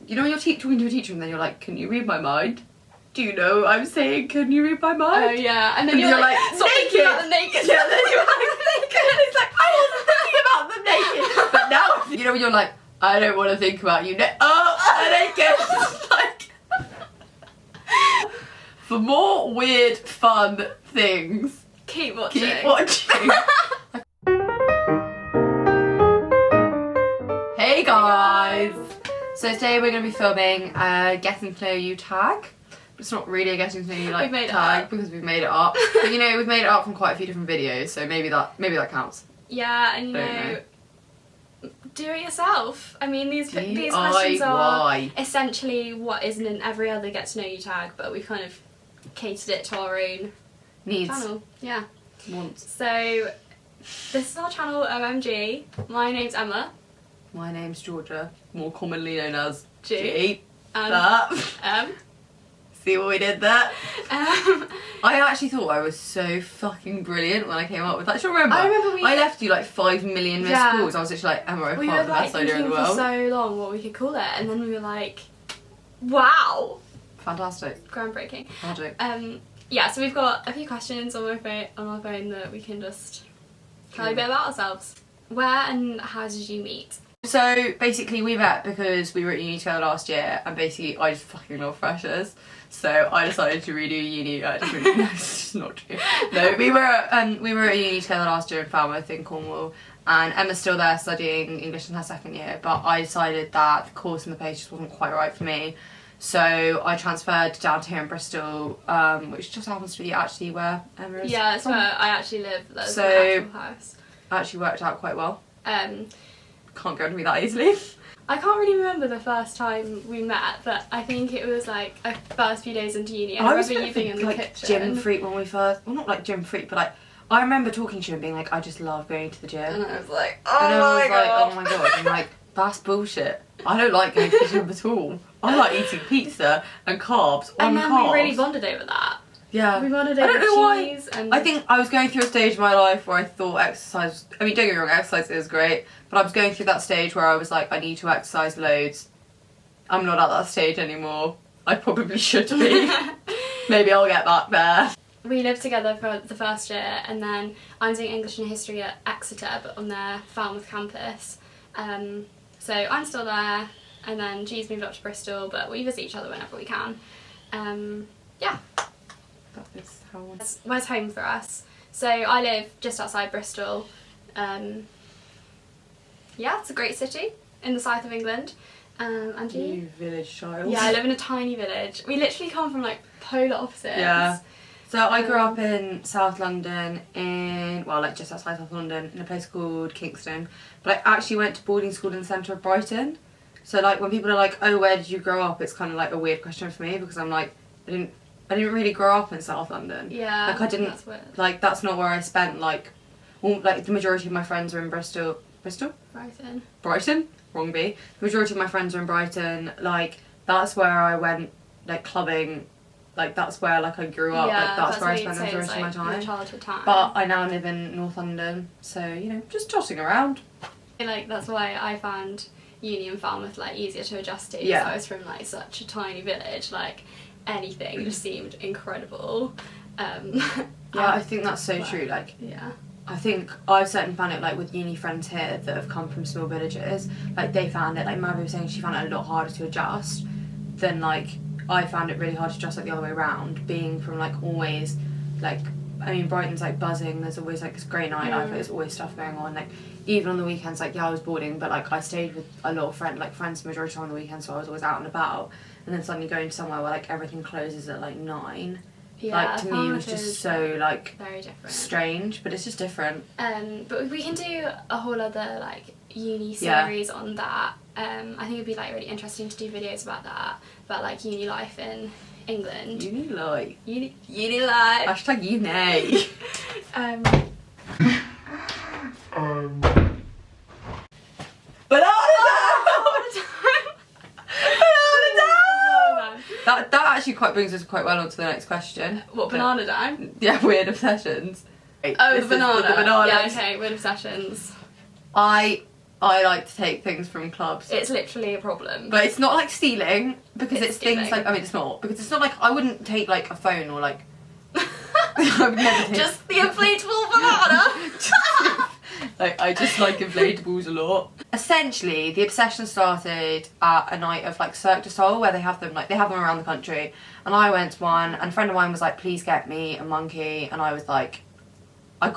you know when you're talking to a teacher and then you're like, can you read my mind? Do you know what I'm saying? Can you read my mind? Oh yeah, and then you're like stop thinking about them naked. Yeah, then you're like naked. And it's like, I wasn't thinking about them naked. But now, you know when you're like, I don't want to think about you. I'm naked. Like, for more weird, fun things, Keep watching. keep watching. Hey guys! So today we're going to be filming a Getting to Know You tag. It's not really a Getting to Know You like tag because we've made it up. But you know, we've made it up from quite a few different videos, so maybe that counts. Yeah, and you know, do it yourself. I mean, these questions are essentially what isn't in every other Get to Know You tag, but we've kind of catered it to our own needs. Channel. Yeah. Wants. So this is our channel, OMG. My name's Emma. My name's Georgia, more commonly known as G. See what we did there? I actually thought I was so fucking brilliant when I came up with that. Do you remember? I remember I left you like 5 million missed calls. I was literally like, Emma, I can't have the best idea in the world. We were like thinking for so long what we could call it, and then we were like, wow. Fantastic. Groundbreaking. Magic. Yeah, so we've got a few questions on our phone that we can just tell you a bit about ourselves. Where and how did you meet? So basically we met because we were at uni together last year, and basically I just fucking love freshers. So I decided to redo uni. No, it's just not true. No, we were at uni together last year in Falmouth in Cornwall, and Emma's still there studying English in her second year, but I decided that the course and the place just wasn't quite right for me. So I transferred down to here in Bristol, which just happens to be actually where Emma is. Yeah, it's where I actually live. That's so my actual house. Actually worked out quite well. Can't go into me that easily. I can't really remember the first time we met, but I think it was like our first few days into uni. And I remember you being in the kitchen. Gym freak when we first, well not like gym freak, but like I remember talking to you and being like, I just love going to the gym. And I was like, oh my god. I'm like, that's bullshit. I don't like going to the gym at all. I like eating pizza and carbs on And then carbs. we really bonded over that. Yeah. We bonded over cheese. And I think I was going through a stage in my life where I thought exercise, I mean don't get me wrong, exercise is great, but I was going through that stage where I was like, I need to exercise loads. I'm not at that stage anymore. I probably should be. Maybe I'll get back there. We lived together for the first year, and then I'm doing English and History at Exeter, but on their Falmouth campus. So I'm still there, and then G's moved up to Bristol, but we visit each other whenever we can. Yeah. That is how Where's home for us? So I live just outside Bristol. Yeah, it's a great city in the south of England. And you? You village child. Yeah, I live in a tiny village. We literally come from like polar opposites. Yeah. So I grew up in South London, just outside South London, in a place called Kingston. But I actually went to boarding school in the centre of Brighton. So like when people are like, oh, where did you grow up? It's kind of like a weird question for me because I'm like, I didn't really grow up in South London. Yeah. Like I didn't, that's weird. like that's not where I spent like the majority of my friends are in Bristol? Brighton? Wrong B. The majority of my friends are in Brighton. Like that's where I went like clubbing. Like that's where like I grew up. Yeah, like that's where I spent the majority of my time. Childhood time. But I now live in North London, so you know, just tossing around. Like that's why I found uni in Falmouth like easier to adjust to. Yeah. So I was from like such a tiny village, like anything just seemed incredible. Yeah, I think that's so true. Like, yeah. I think I've certainly found it like with uni friends here that have come from small villages. Like they found it, like Maddie was saying, she found it a lot harder to adjust than like I found it really hard to adjust like the other way around. Being from like always like, I mean Brighton's like buzzing. There's always like this great nightlife. There's always stuff going on. Like even on the weekends, like yeah, I was boarding, but like I stayed with a lot of friends the majority of the time on the weekends, so I was always out and about. And then suddenly going to somewhere where like everything closes at like 9. Yeah, like to me it was just so like very different, strange, but it's just different. But we can do a whole other like uni series on that. I think it'd be like really interesting to do videos about that, about like uni life in England. Uni life. Uni life. Hashtag uni. That actually quite brings us quite well on to the next question. What, banana down? Yeah, weird obsessions. Oh, the banana. The banana. Yeah, okay, weird obsessions. I I like to take things from clubs. It's literally a problem. But it's not like stealing, because it's stealing. things like, I mean it's not, because it's not like, I wouldn't take like a phone or like, I would never take... Just the inflatable banana! Like, I just like inflatables a lot. Essentially, the obsession started at a night of like Cirque du Soleil, where they have them around the country, and I went to one, and a friend of mine was like, please get me a monkey, and I was like, I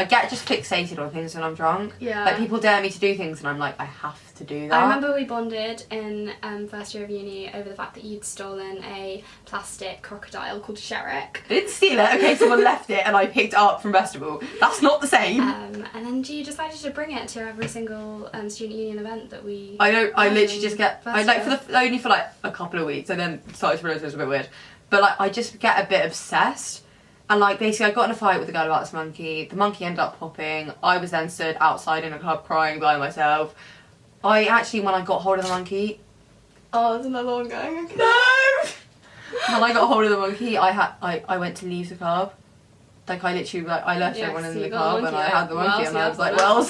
get just fixated on things when I'm drunk. Yeah. Like, people dare me to do things and I'm like, I have to do that. I remember we bonded in first year of uni over the fact that you'd stolen a plastic crocodile called Sherrick. I didn't steal it, okay, someone left it and I picked it up from festival. That's not the same. And then you decided to bring it to every single student union event that we... I literally just get, only for like a couple of weeks, and then started to realise it was a bit weird. But like, I just get a bit obsessed. And like, basically I got in a fight with a girl about this monkey. The monkey ended up popping. I was then stood outside in a club crying by myself. I actually, when I got hold of the monkey... Oh, there's another one going. Okay. No! When I got hold of the monkey, I went to leave the club. Like, I literally, like, I left everyone in the club and I had the monkey and I was like, well,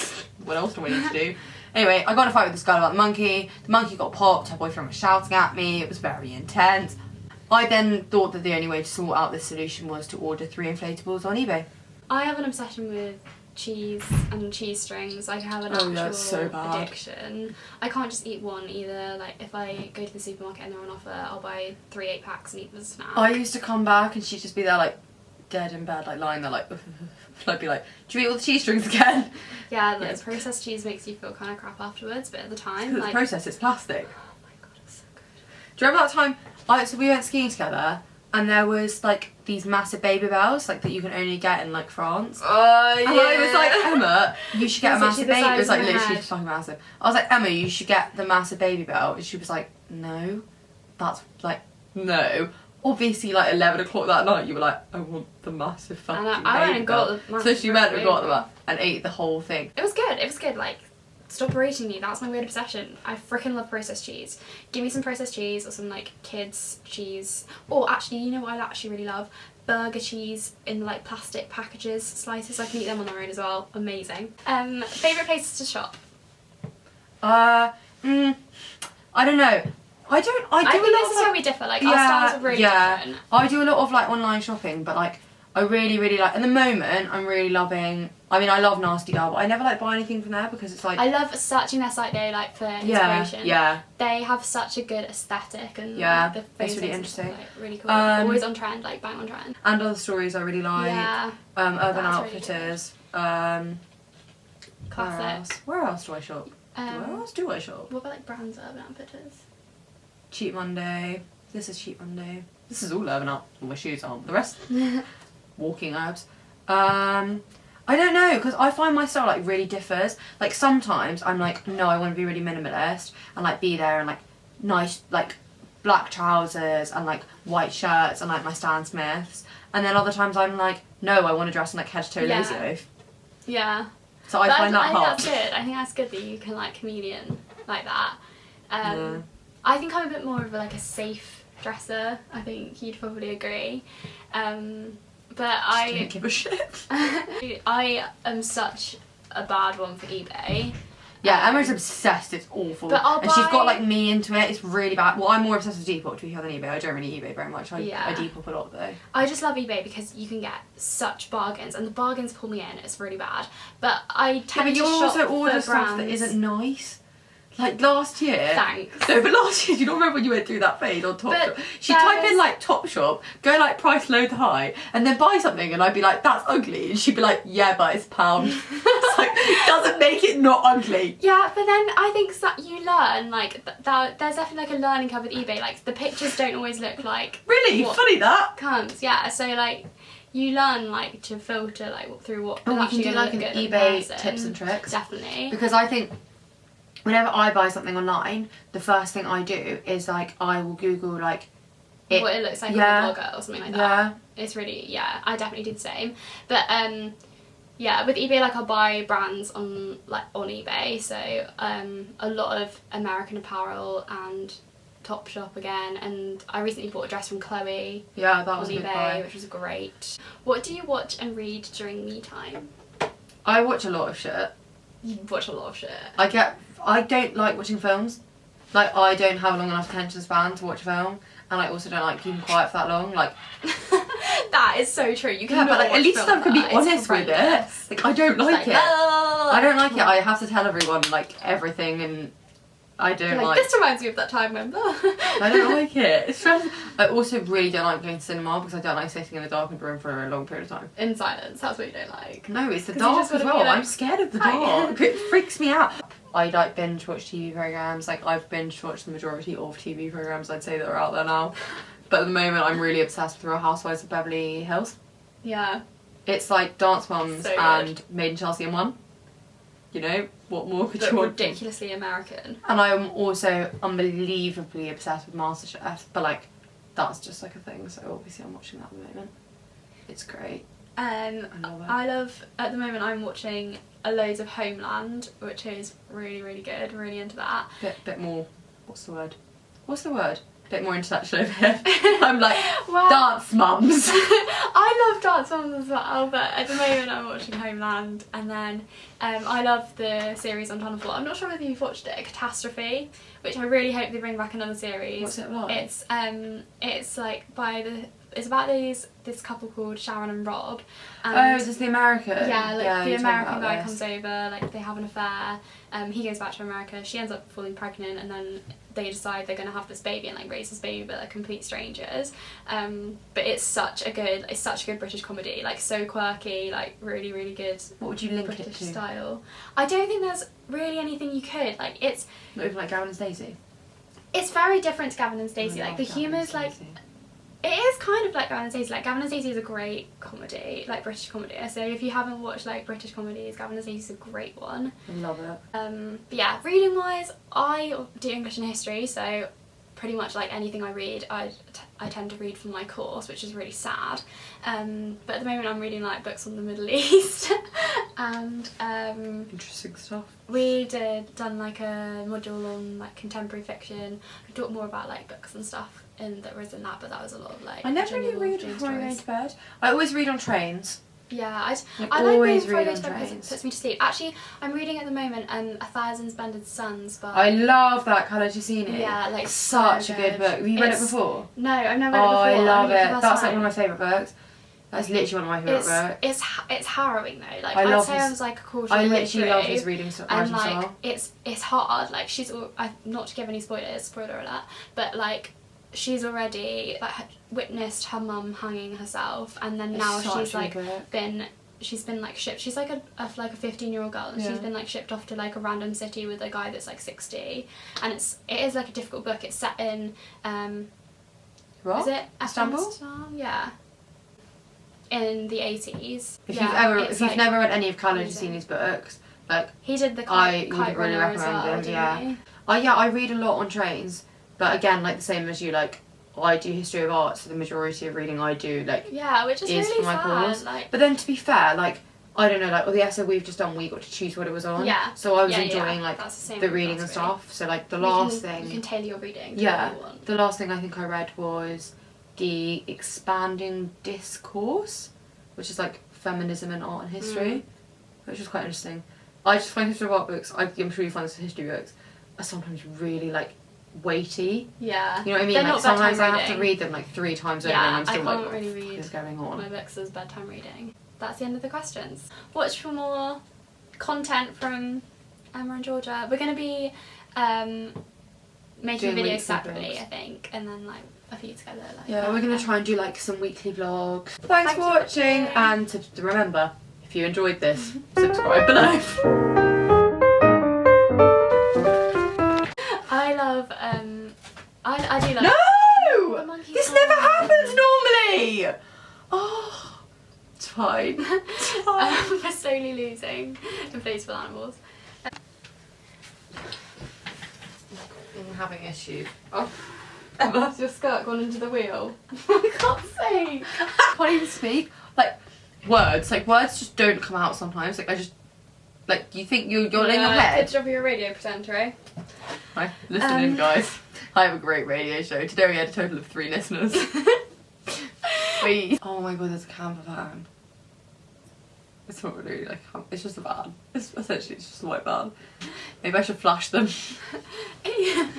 what else do we need to do? Anyway, I got in a fight with this girl about the monkey. The monkey got popped. Her boyfriend was shouting at me. It was very intense. I then thought that the only way to sort out this solution was to order 3 inflatables on eBay. I have an obsession with cheese and cheese strings. I have an actual so bad. addiction. I can't just eat one either. Like, if I go to the supermarket and they're on offer, I'll buy 3 8-packs and eat them as a snack. I used to come back and she'd just be there like dead in bed, like lying there like I'd be like, do you eat all the cheese strings again? Yeah, like, processed cheese makes you feel kind of crap afterwards, but at the time, It's like... processed, it's plastic. Oh my god, it's so good. Do you remember that time, so we went skiing together and there was like these massive baby bells like that you can only get in like France. Oh yeah. And I was like, Emma, you should get a It's massive literally the baby. It was like size of my literally head. fucking massive. I was like, Emma, you should get the massive baby bell. And she was like, no, that's like, no. Obviously, like 11 o'clock that night, you were like, I want the massive fucking I went baby and bell. got the massive So she went and baby got bell. them and ate the whole thing. It was good. It was good. Like, stop berating me. That's my weird obsession. I freaking love processed cheese. Give me some processed cheese or some like kids cheese. Or actually, you know what I actually really love? Burger cheese in like plastic packages, slices. I can eat them on their own as well. Amazing. Favourite places to shop? I don't know. I think this is where we differ. Like, our styles are really different. I do a lot of like online shopping, but like I really like, at the moment I'm really loving, I mean I love Nasty Gal, but I never like buy anything from there because it's like, I love searching their site though, like for inspiration. Yeah. They have such a good aesthetic and Yeah, the it's really photos interesting. are, like, really cool. Always on trend, like bang on trend. And Other Stories I really like. Yeah. Urban That's Outfitters. Classic. Where else do I shop? Where else do I shop? What about like brands at Urban Outfitters? Cheap Monday. This is Cheap Monday. This is all Urban Outfitters. Well, my shoes aren't. The rest, walking abs. I don't know, because I find my style like really differs. Like sometimes I'm like, no, I want to be really minimalist and like be there and like nice like black trousers and like white shirts and like my Stan Smiths. And then other times I'm like, no, I want to dress in like head to toe lazy oaf. Yeah. So I find that I think hard. that's good. I think that's good that you can like chameleon like that. I think I'm a bit more of like a safe dresser. I think you'd probably agree. But I don't give a shit. I am such a bad one for eBay. Yeah, Emma's obsessed, it's awful. But I'll and she's got buy- like me into it, it's really bad. Well, I'm more obsessed with Depop to be fair than eBay. I don't really eBay very much. I Depop a lot though. I just love eBay because you can get such bargains and the bargains pull me in, it's really bad. But I tend to shop also for order stuff that brands. isn't nice. Like last year. Thanks. No, but last year, do you not remember when you went through that phase on But Topshop? She'd type in like Topshop, go like price load high, and then buy something, and I'd be like, that's ugly. And she'd be like, yeah, but it's £1. It's like, doesn't make it not ugly. Yeah, but then I think you learn, like, there's definitely like a learning curve with eBay. Like, the pictures don't always look like Really? what Funny that. comes. Yeah, so like, you learn like to filter like through what Oh, is we actually can do gonna like an look good in eBay person. tips and tricks. Definitely. Because I think whenever I buy something online, the first thing I do is like I will Google like what it looks like on a blogger or something like that. Yeah. It's really, I definitely do the same. But yeah, with eBay, like I'll buy brands on eBay. So a lot of American Apparel and Topshop again. And I recently bought a dress from Chloe. Yeah, that was on a good eBay, buy. which was great. What do you watch and read during me time? I watch a lot of shit. You watch a lot of shit. I don't like watching films. Like, I don't have a long enough attention span to watch a film, and I also don't like keeping quiet for that long. Like, that is so true. You can, yeah, but like, at least I can be honest with it. Like, I don't like it. I don't like it. I have to tell everyone like everything, and I don't like. This reminds me of that time, remember? I don't like it. It's stressful. I also really don't like going to cinema because I don't like sitting in a darkened room for a long period of time. In silence, that's what you don't like. No, it's the dark as well. I'm scared of the dark. It freaks me out. I like binge watch TV programmes. Like, I've binge watched the majority of TV programmes I'd say that are out there now. But at the moment I'm really obsessed with Real Housewives of Beverly Hills. Yeah. It's like Dance Moms So and Made in Chelsea in one. You know, what more could you want? Ridiculously American. And I'm also unbelievably obsessed with MasterChef, but like, that's just like a thing, so obviously I'm watching that at the moment. It's great. I love, at the moment I'm watching loads of Homeland, which is really, really good. Really into that. Bit more, what's the word? Bit more intellectual over here. I'm like, well, Dance Mums. I love Dance Mums as well, but at the moment I'm watching Homeland, and then I love the series on Channel 4. I'm not sure whether you've watched it, Catastrophe, which I really hope they bring back another series. What's it like? It's like it's about this couple called Sharon and Rob. And is this the American? Yeah, like the American guy this. comes over, like they have an affair. He goes back to America. She ends up falling pregnant, and then they decide they're going to have this baby and like raise this baby, but they're complete strangers. But it's such a good British comedy, like so quirky, like really, really good. What would you link British it to? Style. I don't think there's really anything you could like. It's not even like Gavin and Stacey. It's very different to Gavin and Stacey. Like the humour's like. It is kind of like Gavin and Stacey. Like Gavin and Stacey is a great comedy, like British comedy. So if you haven't watched like British comedies, Gavin and Stacey is a great one. I love it. But yeah, reading wise, I do English and history, so pretty much like anything I read, I tend to read from my course, which is really sad. But at the moment I'm reading like books on the Middle East, and interesting stuff. We done like a module on like contemporary fiction. We talked more about like books and stuff that was in that, but that was a lot of like. I never really read before I go to bed. I always read on trains. Yeah, I like reading before I go to bed because it puts me to sleep. Actually, I'm reading at the moment A Thousand Splendid Suns by. I love that Carla Giussini. Yeah, like such a good book. Have you read it before? No, I've never read it before. I love it. That's like one of my favourite books. That's literally one of my favourite books. It's harrowing though. Like I'd say I was like a quarter. I literally love his writing style. And like it's hard. Like not to give any spoiler alert, but like she's already like witnessed her mum hanging herself, and then now she's like she's been like shipped. She's like a 15-year-old girl, and she's been like shipped off to like a random city with a guy that's like 60, and it is like a difficult book. It's set in what? Is it Istanbul? Afghanistan? Yeah. In the 80s. If you've never read any of Carla Giussini's books, like he did the I Kite would really Runner recommend as well, them. Yeah. He? I read a lot on trains, but again, like the same as you, like I do history of art, so the majority of reading I do which is really for my sad. course. But then to be fair, like I don't know, like the essay we've just done, we got to choose what it was on. Yeah. So I was enjoying like the reading and stuff. So like the last thing. You can tailor your reading. Yeah. To what you want. The last thing I think I read was the Expanding Discourse, which is like feminism and art and history, which was quite interesting. I just find history of art books, I'm sure you find this with history books, are sometimes really like weighty. Yeah. You know what I mean? Like sometimes I have to read them like 3 times over and I'm still like, what really read is going on? My books as bedtime reading. That's the end of the questions. Watch for more content from Emma and Georgia. We're going to be making videos separately, I think, and then like a few together. We're going to try and do like some weekly vlogs. Thanks for watching, and to remember, if you enjoyed this, subscribe below. I love I do like. No! This never happens normally! Oh, it's fine. It's fine. We're slowly losing inflatable animals. I'm having issues. Oh. Emma, has your skirt gone into the wheel? I can't say. I can't even speak. Like words just don't come out sometimes. Like I just you think you're in your head. Good job you're a radio presenter, eh? Right, listen in guys. I have a great radio show. Today we had a total of 3 listeners. Oh my god, there's a camper van. It's not really like, it's just a van. It's essentially just a white van. Maybe I should flash them. Do you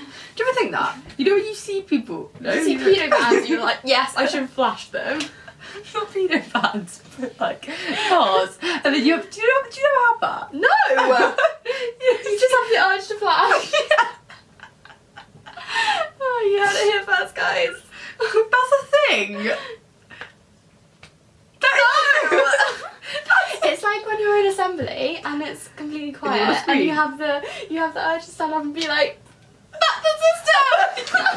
ever think that? You know when you see people... No, you see pedo vans, you're like, yes, I should flash them. Not pedo vans, but like cars. And then you have... Do you ever have that? No! You just have the urge to flash. Yeah. Oh, you heard it here first, guys. That's a thing. It's like when you're in assembly and it's completely quiet and you have the urge to stand up and be like, that's the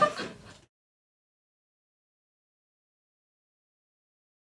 system!